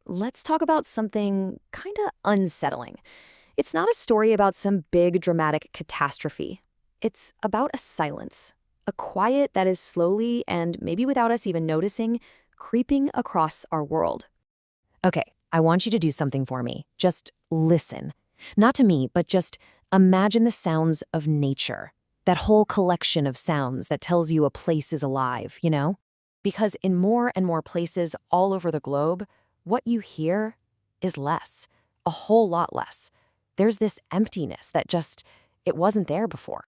let's talk about something kinda unsettling. It's not a story about some big dramatic catastrophe. It's about a silence, a quiet that is slowly, and maybe without us even noticing, creeping across our world. Okay, I want you to do something for me. Just listen. Not to me, but just imagine the sounds of nature. That whole collection of sounds that tells you a place is alive, you know? Because in more and more places all over the globe, what you hear is less, a whole lot less. There's this emptiness that it wasn't there before.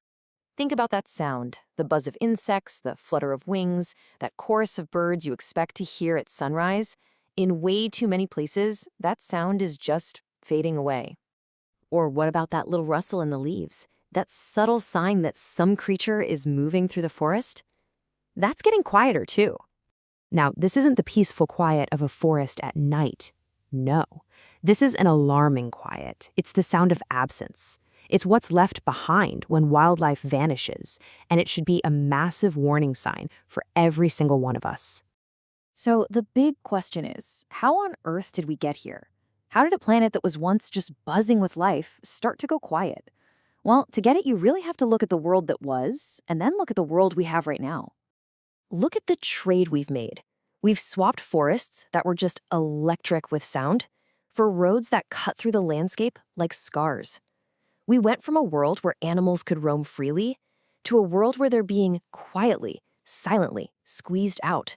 Think about that sound, the buzz of insects, the flutter of wings, that chorus of birds you expect to hear at sunrise. In way too many places, that sound is just fading away. Or what about that little rustle in the leaves? That subtle sign that some creature is moving through the forest? That's getting quieter too. Now, this isn't the peaceful quiet of a forest at night. No. This is an alarming quiet. It's the sound of absence. It's what's left behind when wildlife vanishes, and it should be a massive warning sign for every single one of us. So the big question is, how on earth did we get here? How did a planet that was once just buzzing with life start to go quiet? Well, to get it, you really have to look at the world that was, and then look at the world we have right now. Look at the trade we've made. We've swapped forests that were just electric with sound for roads that cut through the landscape like scars. We went from a world where animals could roam freely to a world where they're being quietly, silently squeezed out.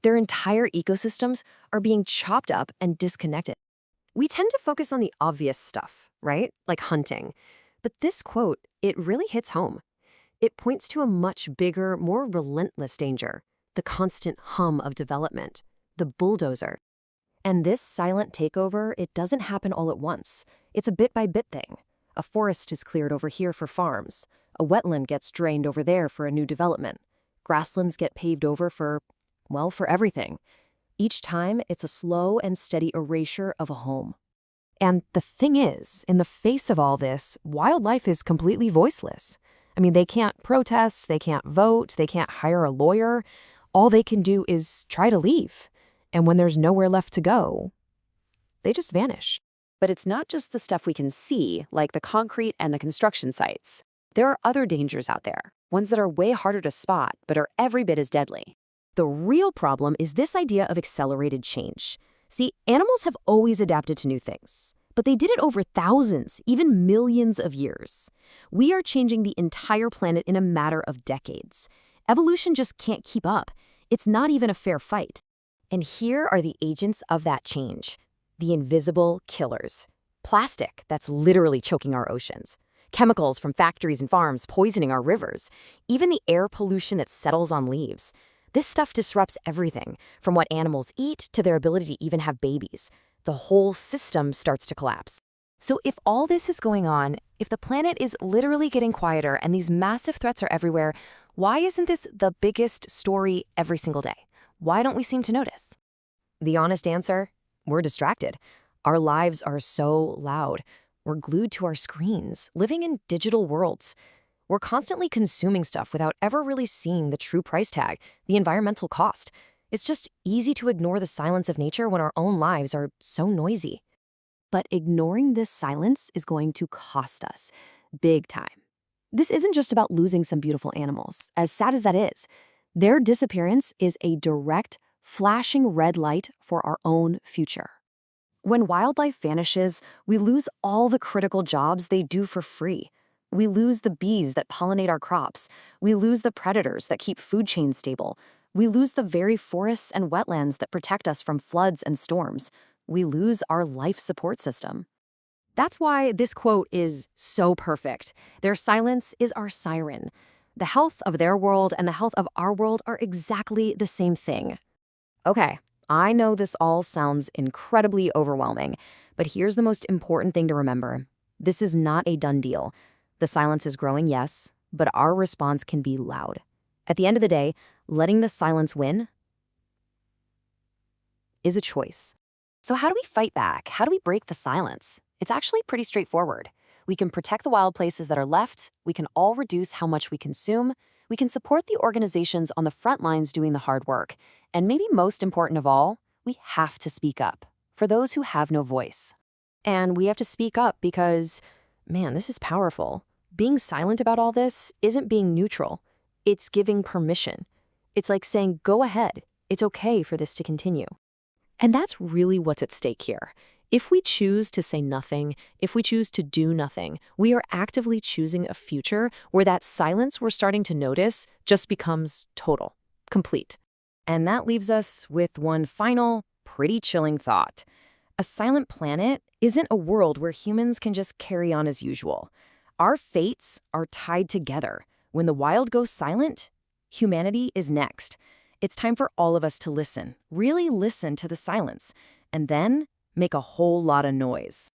Their entire ecosystems are being chopped up and disconnected. We tend to focus on the obvious stuff, right? Like hunting. But this quote, it really hits home. It points to a much bigger, more relentless danger, the constant hum of development, the bulldozer. And this silent takeover, it doesn't happen all at once. It's a bit-by-bit thing. A forest is cleared over here for farms. A wetland gets drained over there for a new development. Grasslands get paved over for everything. Each time, it's a slow and steady erasure of a home. And the thing is, in the face of all this, wildlife is completely voiceless. I mean, they can't protest, they can't vote, they can't hire a lawyer. All they can do is try to leave. And when there's nowhere left to go, they just vanish. But it's not just the stuff we can see, like the concrete and the construction sites. There are other dangers out there, ones that are way harder to spot, but are every bit as deadly. The real problem is this idea of accelerated change. See, animals have always adapted to new things, but they did it over thousands, even millions of years. We are changing the entire planet in a matter of decades. Evolution just can't keep up. It's not even a fair fight. And here are the agents of that change. The invisible killers. Plastic that's literally choking our oceans. Chemicals from factories and farms poisoning our rivers. Even the air pollution that settles on leaves. This stuff disrupts everything, from what animals eat to their ability to even have babies. The whole system starts to collapse. So if all this is going on, if the planet is literally getting quieter and these massive threats are everywhere, why isn't this the biggest story every single day? Why don't we seem to notice? The honest answer? We're distracted. Our lives are so loud. We're glued to our screens, living in digital worlds. We're constantly consuming stuff without ever really seeing the true price tag, the environmental cost. It's just easy to ignore the silence of nature when our own lives are so noisy. But ignoring this silence is going to cost us big time. This isn't just about losing some beautiful animals, as sad as that is. Their disappearance is a direct, flashing red light for our own future. When wildlife vanishes, we lose all the critical jobs they do for free. We lose the bees that pollinate our crops. We lose the predators that keep food chains stable. We lose the very forests and wetlands that protect us from floods and storms. We lose our life support system. That's why this quote is so perfect. Their silence is our siren. The health of their world and the health of our world are exactly the same thing. Okay, I know this all sounds incredibly overwhelming, but here's the most important thing to remember. This is not a done deal. The silence is growing, yes, but our response can be loud. At the end of the day, letting the silence win is a choice. So how do we fight back? How do we break the silence? It's actually pretty straightforward. We can protect the wild places that are left. We can all reduce how much we consume. We can support the organizations on the front lines doing the hard work. And maybe most important of all, we have to speak up for those who have no voice. And we have to speak up because, man, this is powerful. Being silent about all this isn't being neutral. It's giving permission. It's like saying, go ahead. It's okay for this to continue. And that's really what's at stake here. If we choose to say nothing, if we choose to do nothing, we are actively choosing a future where that silence we're starting to notice just becomes total, complete. And that leaves us with one final, pretty chilling thought. A silent planet isn't a world where humans can just carry on as usual. Our fates are tied together. When the wild goes silent, humanity is next. It's time for all of us to listen, really listen to the silence, and then make a whole lot of noise.